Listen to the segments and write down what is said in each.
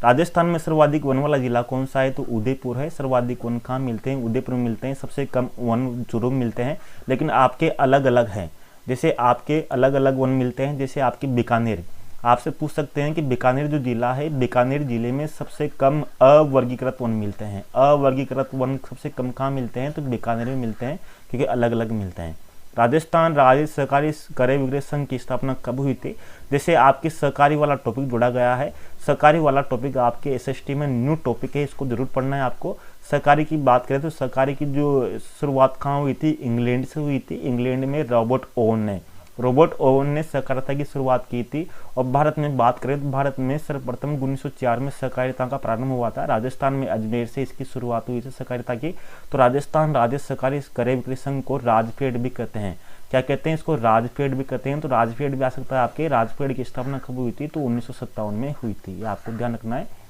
राजस्थान में सर्वाधिक वन वाला जिला कौन सा है, तो उदयपुर है। सर्वाधिक वन कहाँ मिलते हैं, उदयपुर में मिलते हैं। सबसे कम वन चूरू में मिलते हैं, लेकिन आपके अलग अलग हैं। जैसे आपके अलग अलग वन मिलते हैं, जैसे आपके बीकानेर, आपसे पूछ सकते हैं कि बीकानेर जो जिला है, बीकानेर जिले में सबसे कम अवर्गीकृत वन मिलते हैं। अवर्गीकृत वन सबसे कम कहाँ मिलते हैं, तो बीकानेर में मिलते हैं, क्योंकि अलग अलग मिलते हैं। राजस्थान राज्य सहकारी क्रय विक्रय संघ की स्थापना कब हुई थी। जैसे आपके सहकारी वाला टॉपिक जोड़ा गया है, सहकारी वाला टॉपिक आपके एसएसटी में न्यू टॉपिक है, इसको जरूर पढ़ना है आपको। सहकारी की बात करें तो सहकारी की जो शुरुआत कहाँ हुई थी, इंग्लैंड से हुई थी। इंग्लैंड में रॉबर्ट ओवन ने सहकारिता की शुरुआत की थी। और भारत में बात करें तो भारत में सर्वप्रथम 1904 में सहकारिता का प्रारंभ हुआ था। राजस्थान में अजमेर से इसकी शुरुआत हुई थी सहकारिता की। तो राजस्थान राज्य सहकारी क्रय विक्रय संघ को राजफेड भी कहते हैं। क्या कहते हैं इसको, राजफेड भी कहते हैं। तो राजफेड भी आ सकता है आपके। राजफेड की स्थापना कब हुई थी, तो 1957 में हुई थी, ये आपको ध्यान रखना है।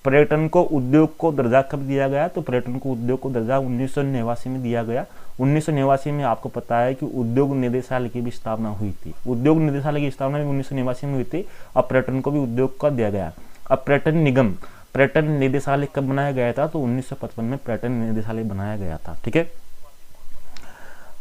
पर्यटन को उद्योग को दर्जा कब दिया गया, तो पर्यटन को उद्योग को दर्जा 1989 में दिया गया। 1989 में आपको पता है कि उद्योग निदेशालय की भी स्थापना हुई थी। उद्योग निदेशालय की स्थापना 1989 में हुई थी। और पर्यटन को भी उद्योग का दिया गया। अब पर्यटन निदेशालय कब बनाया गया था, तो 1955 में पर्यटन निदेशालय बनाया गया था। ठीक है,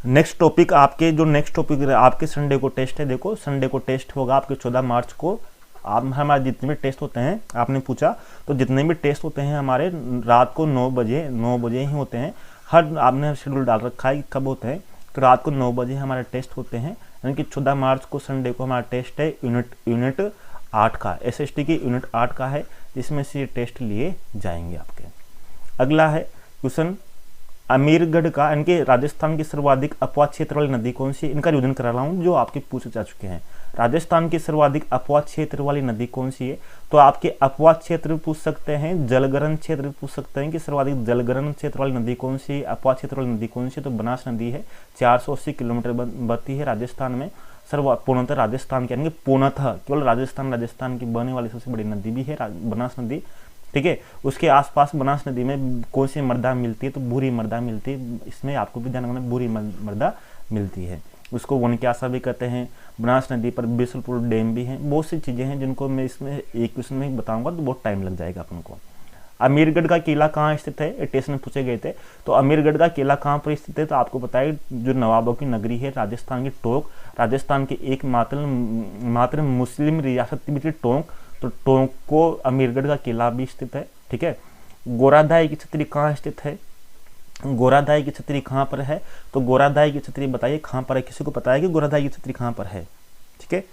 नेक्स्ट टॉपिक आपके संडे को टेस्ट है। देखो संडे को टेस्ट होगा आपके 14 मार्च को। आप हमारे जितने भी टेस्ट होते हैं, आपने पूछा तो जितने भी टेस्ट होते हैं हमारे रात को 9 बजे ही होते हैं। हर आपने शेड्यूल डाल रखा है कि कब होते हैं, तो रात को 9 बजे हमारे टेस्ट होते हैं। यानी कि 14 मार्च को संडे को हमारा टेस्ट है यूनिट 8 का, एसएसटी की यूनिट 8 का है, जिसमें से ये टेस्ट लिए जाएंगे आपके। अगला है क्वेश्चन, अमीरगढ़ का यानी कि राजस्थान की सर्वाधिक अपवाद क्षेत्र वाली नदी कौन सी है। इनका रिवीजन करा रहा हूँ जो आपके पूछे जा चुके हैं। राजस्थान की सर्वाधिक अपवाद क्षेत्र वाली नदी कौन सी है, तो आपके अपवाद क्षेत्र पूछ सकते हैं, जलग्रहण क्षेत्र पूछ सकते हैं कि सर्वाधिक जलग्रहण क्षेत्र वाली नदी कौन सी है, अपवाद क्षेत्र वाली नदी कौन सी है, तो बनास नदी है। 480 किलोमीटर बहती है राजस्थान में। पूर्णतः राजस्थान के यानी कि पूर्णतः केवल राजस्थान की बहने वाली सबसे बड़ी नदी भी है बनास नदी। ठीक है, उसके आसपास बनास नदी में कौन सी मृदा मिलती है, तो भूरी मृदा मिलती है। इसमें आपको भी ध्यान रखना, भूरी मृदा मिलती है। उसको वनक्यासा भी कहते हैं। बनास नदी पर बिसलपुर डैम भी है। बहुत सी चीजें हैं जिनको मैं इसमें एक क्वेश्चन में बताऊंगा तो बहुत टाइम लग जाएगा अपन को। अमीरगढ़ का किला कहाँ स्थित है, टेस्ट में पूछे गए थे। तो अमीरगढ़ का किला कहाँ पर स्थित है, तो आपको पता है जो नवाबों की नगरी है राजस्थान की टोंक, राजस्थान की एकमात्र मुस्लिम रियासत भी थी टोंक। तो टोंक को अमीरगढ़ का किला भी स्थित है। ठीक है, गोराधाई की छतरी कहाँ स्थित है, गोराधाई की छतरी कहाँ पर है, तो गोराधाई की छतरी बताइए कहाँ पर है। किसी को पता है कि गोराधाई की छतरी कहाँ पर है। ठीक है,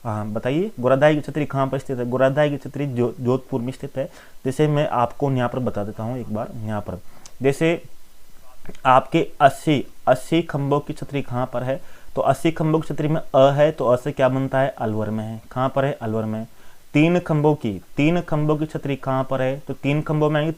हाँ बताइए गोराधाई की छतरी कहाँ पर स्थित है। गोराधाई की छतरी जोधपुर में स्थित है। जैसे मैं आपको यहाँ पर बता देता हूँ एक बार। यहाँ पर जैसे आपके 80 खंभों की छतरी कहाँ पर है, तो 80 खंभों की छतरी में अ है, तो अ से क्या बनता है, अलवर में है। कहाँ पर है, अलवर में। 3 खंभों की छतरी कहाँ पर है, तो 3 खंभों में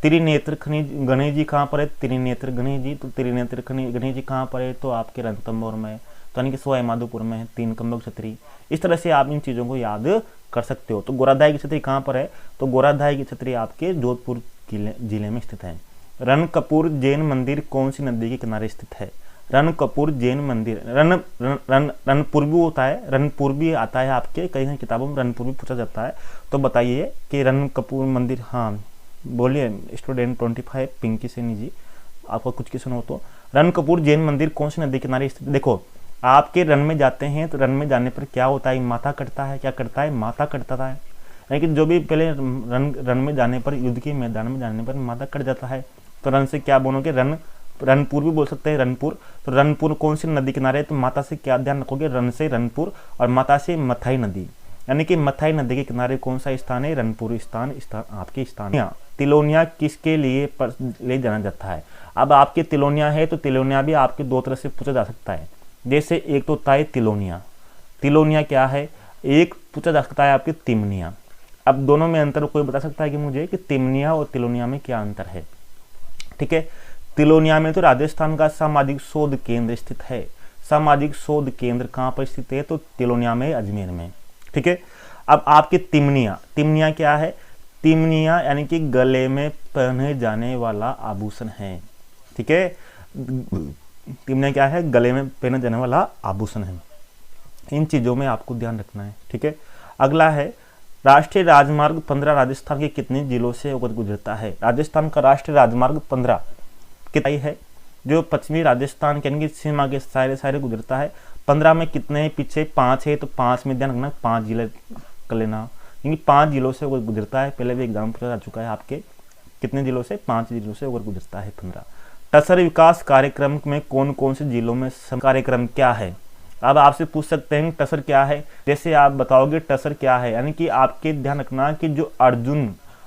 त्रिनेत्र खनिज गणेश जी कहाँ पर है, त्रिनेत्र गणेश जी। तो त्रिनेत्र गणेश जी कहाँ पर है, तो आपके रणथंभौर में है, तो यानी कि सवाई माधोपुर में है 3 खंभों की छतरी। इस तरह से आप इन चीजों को याद कर सकते हो। तो गोराधाई की छतरी कहाँ पर है, तो गोराधाई की छतरी आपके जोधपुर जिले में स्थित है। रणकपुर जैन मंदिर कौन सी नदी के किनारे स्थित है, रणकपुर जैन मंदिर। रणपुर भी होता है, रणपुर भी आता है आपके कई किताबों में, रणपुर भी पूछा जाता है। तो बताइए कि रणकपुर मंदिर, हाँ बोलिए स्टूडेंट 25 पिंकी सेनी जी, आपका कुछ क्वेश्चन हो तो। रणकपुर जैन मंदिर कौन सी नदी किनारे स्थित। देखो आपके रन में जाते हैं तो रन में जाने पर क्या होता है, माथा कटता है। क्या करता है, माथा कटता है। लेकिन जो भी पहले रन में जाने पर, युद्ध के मैदान में जाने पर माथा कट जाता है, तो रन से क्या बोलोगे, रनपुर भी बोल सकते हैं, रनपुर। तो रनपुर कौन सी नदी किनारे है, तो माता से क्या ध्यान रखोगे, रन से रनपुर और माता से मथाई नदी, यानी कि मथाई नदी के किनारे कौन सा स्थान है, रनपुर स्थान आपके स्थान। तिलोनिया किसके लिए ले जाना जाता है। अब आपके तिलोनिया है तो तिलोनिया भी आपके 2 तरह से पूछा जा सकता है। जैसे एक तो होता है तिलोनिया क्या है, एक पूछा जा सकता है आपके तिमनिया। अब दोनों में अंतर कोई बता सकता है कि मुझे कि तिमनिया और तिलोनिया में क्या अंतर है। ठीक है, तिलोनिया में तो राजस्थान का सामाजिक शोध केंद्र स्थित है। सामाजिक शोध केंद्र कहाँ पर स्थित है, तो तिलोनिया में, अजमेर में। ठीक है, अब आपके तिमनिया क्या है, तिमनिया यानी कि गले में पहने जाने वाला आभूषण है। ठीक है, तिमनिया क्या है, गले में पहने जाने वाला आभूषण है। इन चीजों में आपको ध्यान रखना है। ठीक है, अगला है राष्ट्रीय राजमार्ग 15 राजस्थान के कितने जिलों से होकर गुजरता है? राजस्थान का राष्ट्रीय राजमार्ग 15 कितना है? जो पश्चिमी राजस्थान के यानी सीमा के सारे गुजरता है। 15 में कितने पीछे 5 है, तो 5 में ध्यान रखना 5 जिले कर लेना, क्योंकि 5 जिलों से होकर गुजरता है। पहले भी एग्जाम पूछा जा चुका है आपके, कितने जिलों से? 5 जिलों से होकर गुजरता है 15। टसर विकास कार्यक्रम में कौन कौन से जिलों में कार्यक्रम क्या है? अब आपसे पूछ सकते हैं टसर क्या है, जैसे आप बताओगे टसर क्या है, यानी कि आपके ध्यान रखना कि जो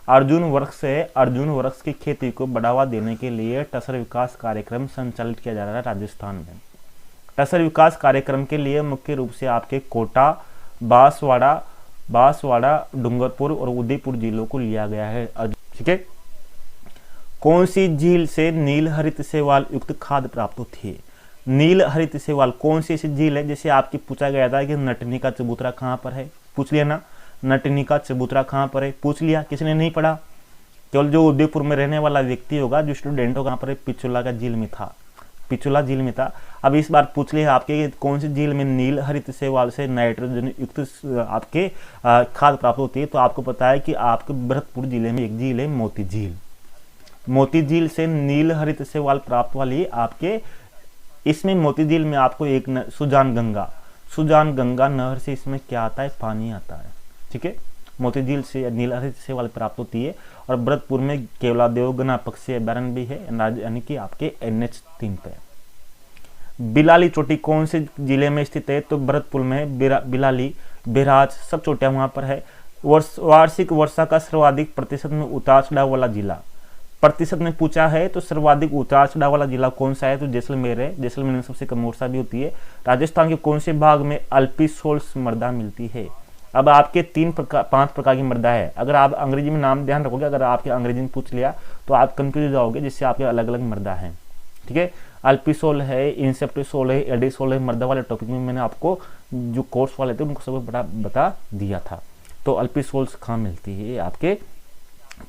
अर्जुन वृक्ष है, अर्जुन वृक्ष की खेती को बढ़ावा देने के लिए टसर विकास कार्यक्रम संचालित किया जा रहा है राजस्थान में। टसर विकास कार्यक्रम के लिए मुख्य रूप से आपके कोटा, बांसवाड़ा, डूंगरपुर और उदयपुर जिलों को लिया गया है। ठीक है। कौन सी झील से नील हरित शैवाल युक्त खाद्य प्राप्त होती है? नील हरित शैवाल कौन सी ऐसी झील है? जैसे आपकी पूछा गया था कि नटनी का चबूतरा कहाँ पर है, पूछ लिया ना, नटनी का चबूतरा कहाँ पर है, पूछ लिया, किसी ने नहीं पढ़ा? केवल जो उदयपुर में रहने वाला व्यक्ति होगा, जो स्टूडेंट होगा, कहाँ पर है? पिछोला का झील में था, पिछोला झील में था। अब इस बार पूछ लिया आपके कौन सी झील में नील हरित शैवाल से नाइट्रोजन युक्त आपके खाद्य प्राप्त होती है, तो आपको पता है कि आपके भरतपुर जिले में एक झील है मोती झील। मोती झील से नील हरित शैवाल प्राप्त वाली आपके, इसमें मोती झील में आपको एक सुजान गंगा नहर से इसमें क्या आता है? पानी आता है। ठीक है। मोती झील से नील हरित शैवाल प्राप्त होती है। और भरतपुर में केवलादेव गना पक्षी अभयारण्य भी है, यानी कि आपके NH3 पे। बिलाली चोटी कौन से जिले में स्थित है? तो भरतपुर में बिलाली, बेराज सब चोटियां वहां पर है। वार्षिक वर्षा का सर्वाधिक प्रतिशत में उतार चढ़ाव वाला जिला, प्रतिशत में पूछा है तो सर्वाधिक उतार चढ़ाव वाला जिला कौन सा है? तो जैसलमेर है। जैसलमेर में सबसे कम वर्षा भी होती है। राजस्थान के कौन से भाग में अल्पी सोल्स मृदा मिलती है? अब आपके 5 प्रकार की मृदा है। अगर आप अंग्रेजी में नाम ध्यान रखोगे, अगर आपके अंग्रेजी में पूछ लिया तो आप कंफ्यूज हो जाओगे, जिससे आपके अलग अलग मृदा है। ठीक है। अल्पी सोल है, इंसेप्टी सोल है, एडी सोल है। मृदा वाले टॉपिक में मैंने आपको जो कोर्स वाले थे उनको सब बता दिया था। तो अल्पी सोल्स कहाँ मिलती है? आपके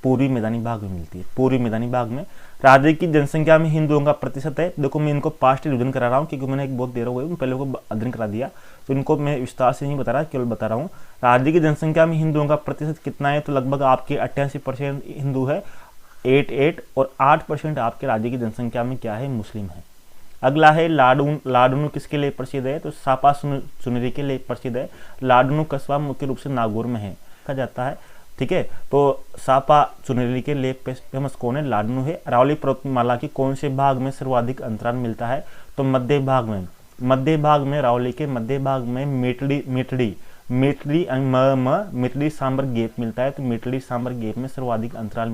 पूर्वी मैदानी भाग में मिलती है। पूर्वी मैदानी भाग में। राज्य की जनसंख्या में हिंदुओं का प्रतिशत है। देखो मैं इनको पास्ट रिविजन करा रहा हूँ, क्योंकि मैंने एक बहुत देर हो गई, पहले को अध्ययन करा दिया, तो इनको मैं विस्तार से नहीं बता रहा, केवल बता रहा हूँ। राज्य की जनसंख्या में हिंदुओं का प्रतिशत कितना है? तो लगभग आपके 88% हिंदू है, 88, और 8% आपके राज्य की जनसंख्या में क्या है? मुस्लिम है। अगला है लाडुनु किसके लिए प्रसिद्ध है? तो सापा सुनरी के लिए प्रसिद्ध है। लाडुनु कस्बा मुख्य रूप से नागौर में है, कहा जाता है। ठीक है। तो सापा चुनरी के लिए फेमस कौन है? लाडनू है। अरावली पर्वतमाला के कौन से भाग में सर्वाधिक अंतराल मिलता है? तो मध्य भाग में अरावली के मध्य भाग में मेटड़ी सांबर गैप मिलता है। तो मेटड़ी सांबर गैप में सर्वाधिक अंतराल